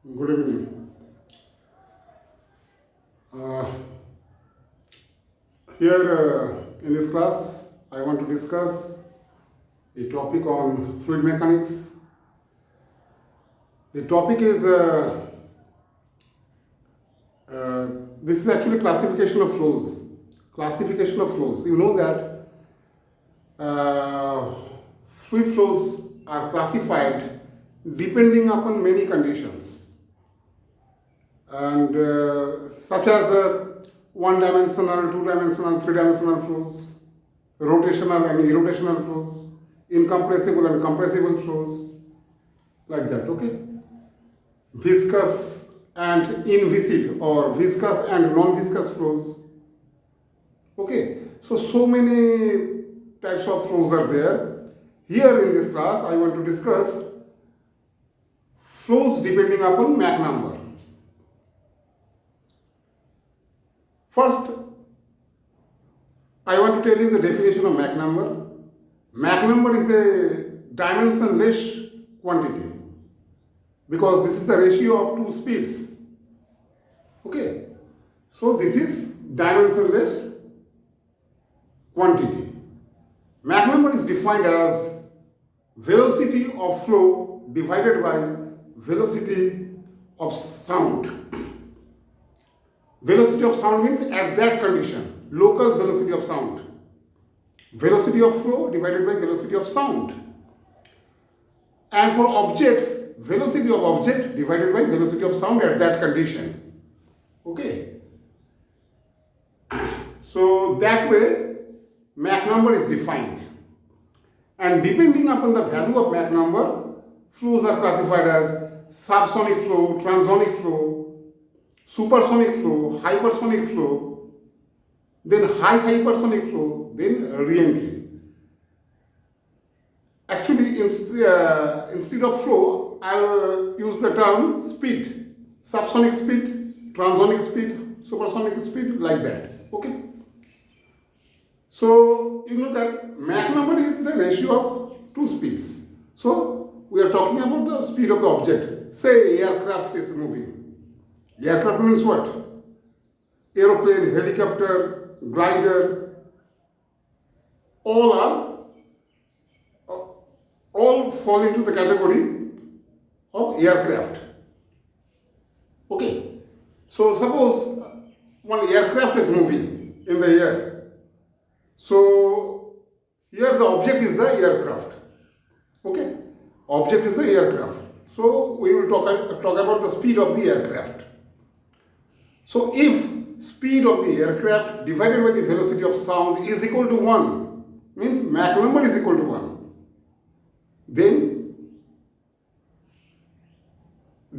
Good evening. Uh, Here in this class, I want to discuss a topic on fluid mechanics. The topic is this is actually classification of flows. Classification of flows. You know that fluid flows are classified depending upon many conditions, and such as one-dimensional, two-dimensional, three-dimensional flows, rotational and irrotational flows, incompressible and compressible flows, like that. Okay, viscous and inviscid or viscous and non-viscous flows. Okay, so many types of flows are there. Here in this class, I want to discuss flows depending upon Mach number. First, I want to tell you the definition of Mach number. Mach number is a dimensionless quantity because this is the ratio of two speeds. Okay, so this is dimensionless quantity. Mach number is defined as velocity of flow divided by velocity of sound. Velocity of sound means at that condition, local velocity of sound. Velocity of flow divided by velocity of sound. And for objects, velocity of object divided by velocity of sound at that condition. Okay. So that way, Mach number is defined. And depending upon the value of Mach number, flows are classified as subsonic flow, transonic flow, supersonic flow, hypersonic flow, then high hypersonic flow, then re-entry. Actually, instead of flow, I'll use the term speed, subsonic speed, transonic speed, supersonic speed, like that. Okay. So you know that Mach number is the ratio of two speeds. So we are talking about the speed of the object. Say aircraft is moving. Aircraft means what? Aeroplane, helicopter, glider, all fall into the category of aircraft. Okay. So suppose one aircraft is moving in the air. So here the object is the aircraft. Okay. Object is the aircraft. So we will talk about the speed of the aircraft. So if speed of the aircraft divided by the velocity of sound is equal to 1, means Mach number is equal to 1, then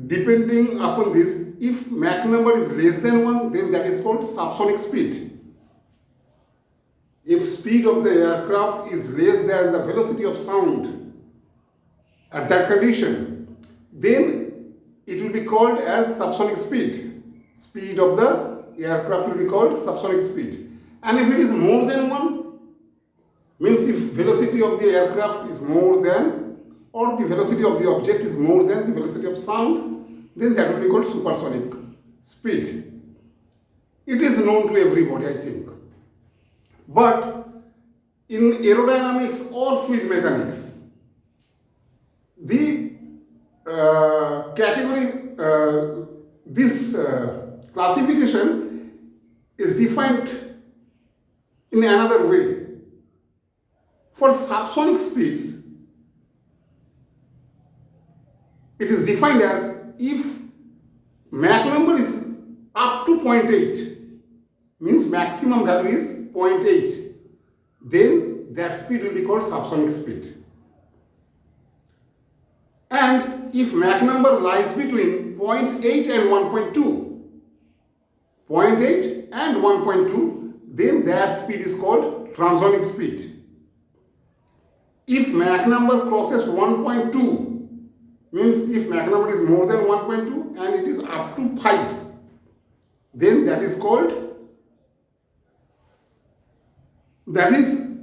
depending upon this, if Mach number is less than 1, then that is called subsonic speed. If speed of the aircraft is less than the velocity of sound at that condition, then it will be called as subsonic speed. Speed of the aircraft will be called subsonic speed. And if it is more than 1, means if velocity of the aircraft is more than, or the velocity of the object is more than the velocity of sound, then that will be called supersonic speed. It is known to everybody, I think. But in aerodynamics or fluid mechanics, the this classification is defined in another way. For subsonic speeds, it is defined as if Mach number is up to 0.8, means maximum value is 0.8, then that speed will be called subsonic speed. And if Mach number lies between 0.8 and 1.2, 0.8 and 1.2, then that speed is called transonic speed. If Mach number crosses 1.2, means if Mach number is more than 1.2 and it is up to 5, then that is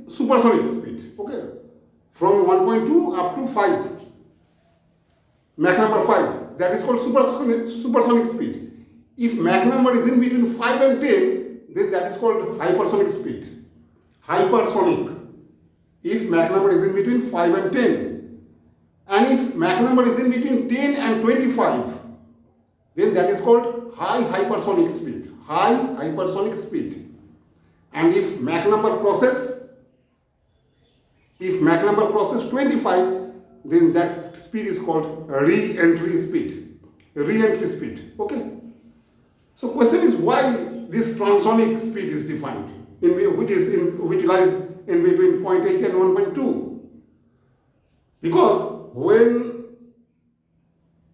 supersonic speed. Okay, from 1.2 up to 5, Mach number 5. that is called supersonic speed. If Mach number is in between 5 and 10, then that is called hypersonic speed. Hypersonic. If Mach number is in between 5 and 10. And if Mach number is in between 10 and 25, then that is called high hypersonic speed. High hypersonic speed. And if Mach number crosses 25, then that speed is called re-entry speed. Re-entry speed. Okay. So question is why this transonic speed is defined, which lies in between 0.8 and 1.2. Because when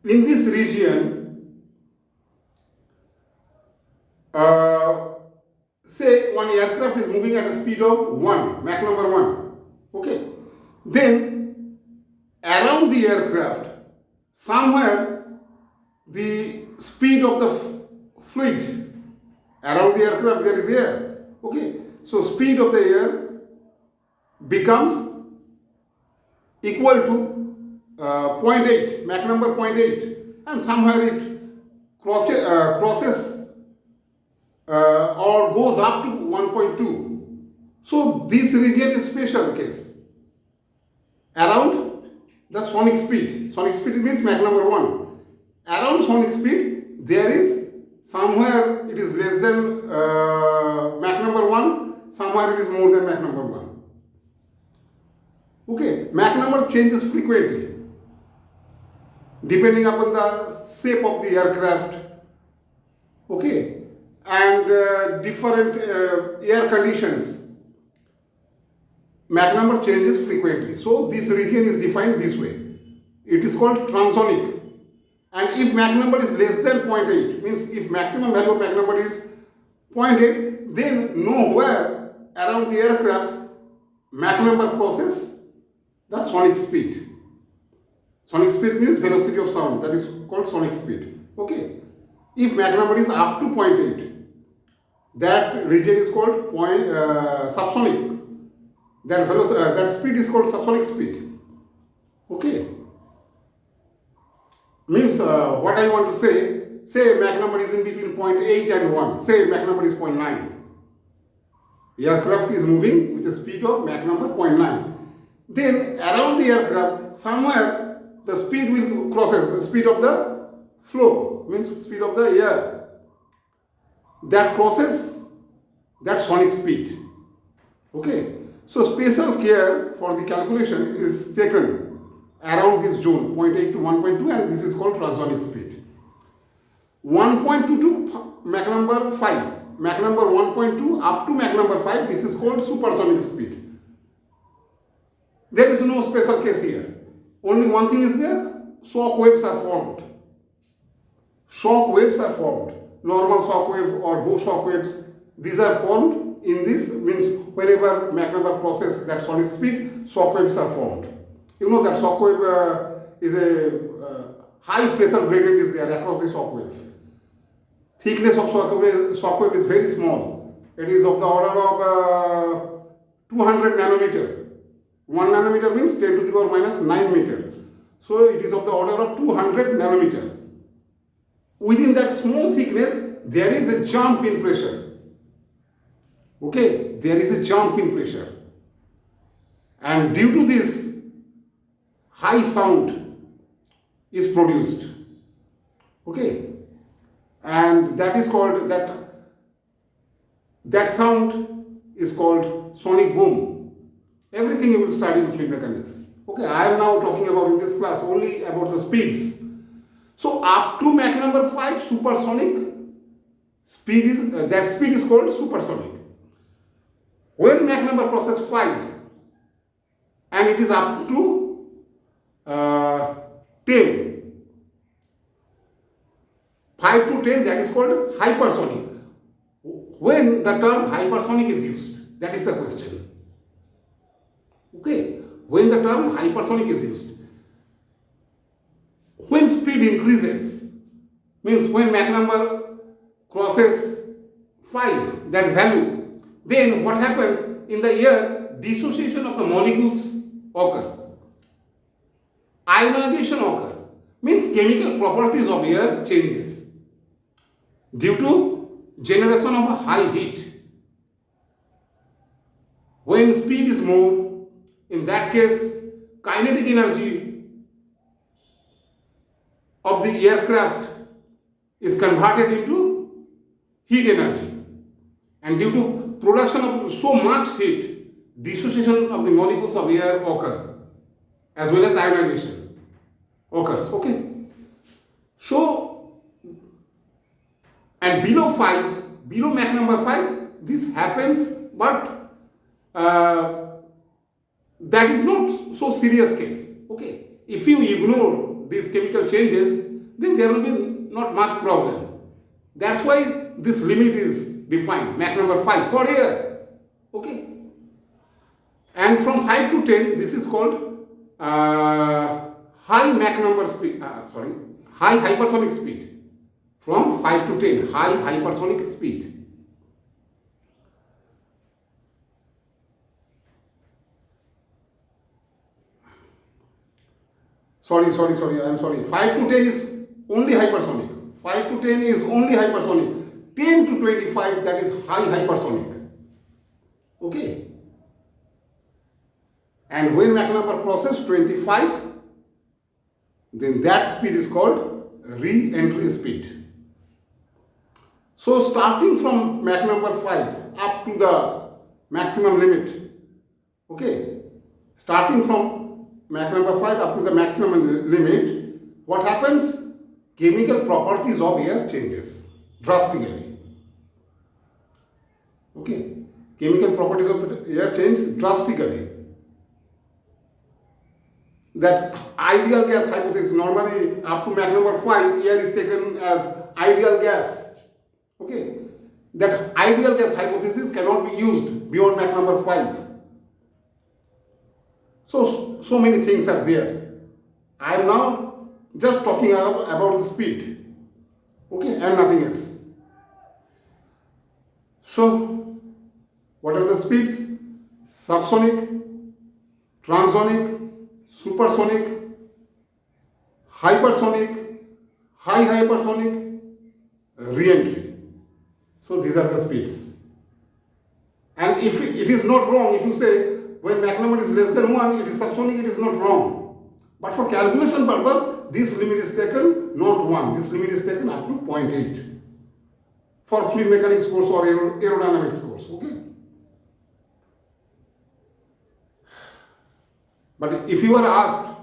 in this region, say one aircraft is moving at a speed of 1, Mach number 1, okay, then around the aircraft, somewhere the speed of the fluid around the aircraft, there is air, okay, so speed of the air becomes equal to 0.8, Mach number 0.8, and somewhere it crosses or goes up to 1.2. So this region is special case around the sonic speed. Sonic speed means Mach number 1. Around sonic speed, there is somewhere it is less than Mach number 1, somewhere it is more than Mach number 1. Okay, Mach number changes frequently depending upon the shape of the aircraft, okay, and different air conditions. Mach number changes frequently. So this region is defined this way. It is called transonic. And if Mach number is less than 0.8, means if maximum value of Mach number is 0.8, then nowhere around the aircraft Mach number crosses the sonic speed. Sonic speed means velocity of sound, that is called sonic speed. Okay. If Mach number is up to 0.8, that region is called subsonic. That speed is called subsonic speed. Okay. Means what I want to say Mach number is in between 0.8 and 1. Say Mach number is 0.9. The aircraft is moving with a speed of Mach number 0.9. Then around the aircraft, somewhere the speed will crosses the speed of the flow, means speed of the air. That crosses that sonic speed. Okay. So special care for the calculation is taken around this zone, 0.8 to 1.2, and this is called transonic speed. 1.2 to Mach number 5, Mach number 1.2 up to Mach number 5, this is called supersonic speed. There is no special case here. Only one thing is there, shock waves are formed. Shock waves are formed. Normal shock wave or bow shock waves, these are formed in this, means whenever Mach number crosses that sonic speed, shock waves are formed. You know that shock wave is a high pressure gradient is there across the shock wave. Thickness of shock wave is very small. It is of the order of 200 nanometer. 1 nanometer means 10 to the power minus 9 meter. So it is of the order of 200 nanometer. Within that small thickness, there is a jump in pressure. Okay, there is a jump in pressure. And due to this, high sound is produced. Okay, and that is called, that sound is called sonic boom. Everything you will study in fluid mechanics. Okay, I am now talking about in this class only about the speeds. So up to Mach number 5, supersonic speed is, that speed is called supersonic. When Mach number crosses 5 and it is up to 10, 5 to 10, that is called hypersonic. When the term hypersonic is used, that is the question. Okay, when the term hypersonic is used, when speed increases, means when Mach number crosses 5, that value, then what happens in the air? Dissociation of the molecules occur. Ionization occur. means chemical properties of air changes due to generation of a high heat. When speed is more, in that case, kinetic energy of the aircraft is converted into heat energy, and due to production of so much heat, dissociation of the molecules of air occur, as well as ionization occurs. Okay. So, and below Mach number 5, this happens, but that is not so serious case. Okay. If you ignore these chemical changes, then there will be not much problem. That's why this limit is defined, Mach number 5 for air. Okay. And from 5 to 10, this is called high Mach number speed, high hypersonic speed. From 5 to 10, high hypersonic speed. Sorry, I'm sorry. 5 to 10 is only hypersonic. 5 to 10 is only hypersonic. 10 to 25, that is high hypersonic. Okay. And when Mach number crosses 25, then that speed is called re-entry speed. So starting from Mach number 5 up to the maximum limit, okay, starting from Mach number 5 up to the maximum limit, what happens? Chemical properties of air changes drastically. Okay, chemical properties of the air change drastically. That ideal gas hypothesis, normally up to Mach number 5, air is taken as ideal gas. Okay, that ideal gas hypothesis cannot be used beyond Mach number 5. So many things are there. I am now just talking about the speed, okay, and nothing else. So, what are the speeds? Subsonic, transonic, supersonic, hypersonic, high hypersonic, re-entry. So these are the speeds. And if it is not wrong, if you say when Mach number is less than 1, it is subsonic, it is not wrong. But for calculation purpose, this limit is taken not 1, this limit is taken up to 0.8 for fluid mechanics course or aerodynamics course. Okay. But if you are asked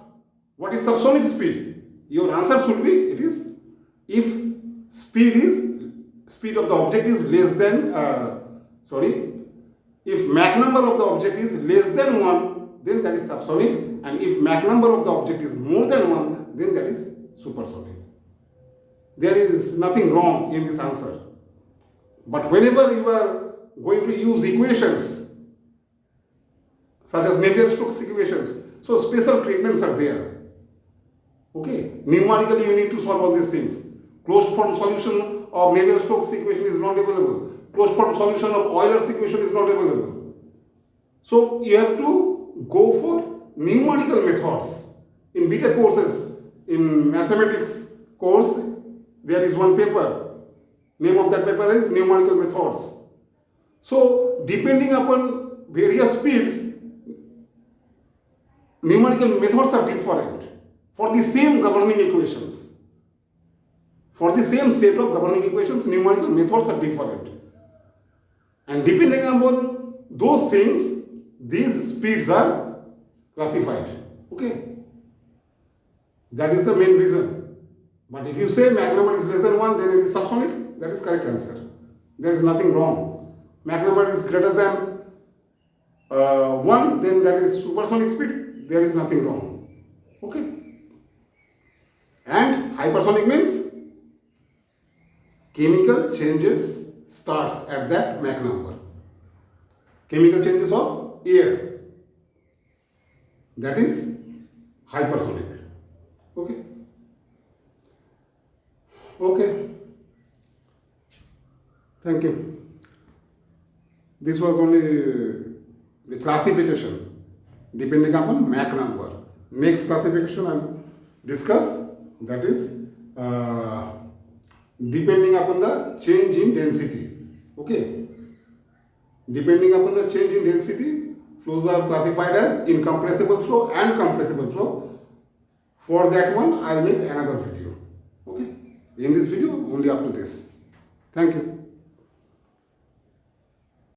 what is subsonic speed, your answer should be it is if speed of the object is less than if Mach number of the object is less than 1, then that is subsonic, and if Mach number of the object is more than 1, then that is supersonic. There is nothing wrong in this answer. But whenever you are going to use equations such as Navier-Stokes equations, so special treatments are there. Okay, numerically you need to solve all these things. Closed form solution of Navier-Stokes equation is not available. Closed form solution of Euler's equation is not available. So you have to go for numerical methods. In beta courses, in mathematics course, there is one paper. Name of that paper is numerical methods. So depending upon various speeds, numerical methods are different for the same governing equations. For the same set of governing equations, numerical methods are different. And depending upon those things, these speeds are classified. Okay? That is the main reason. But if you say Mach number is less than 1, then it is subsonic, that is correct answer. There is nothing wrong. Mach number is greater than 1, then that is supersonic speed, there is nothing wrong. Okay? And hypersonic means chemical changes starts at that Mach number. Chemical changes of air. That is hypersonic. Okay? Okay. Thank you. This was only the classification depending upon Mach number. Next classification I will discuss that is depending upon the change in density. Okay, depending upon the change in density, flows are classified as incompressible flow and compressible flow. For that one, I'll make another video. Okay, in this video only up to this. Thank you.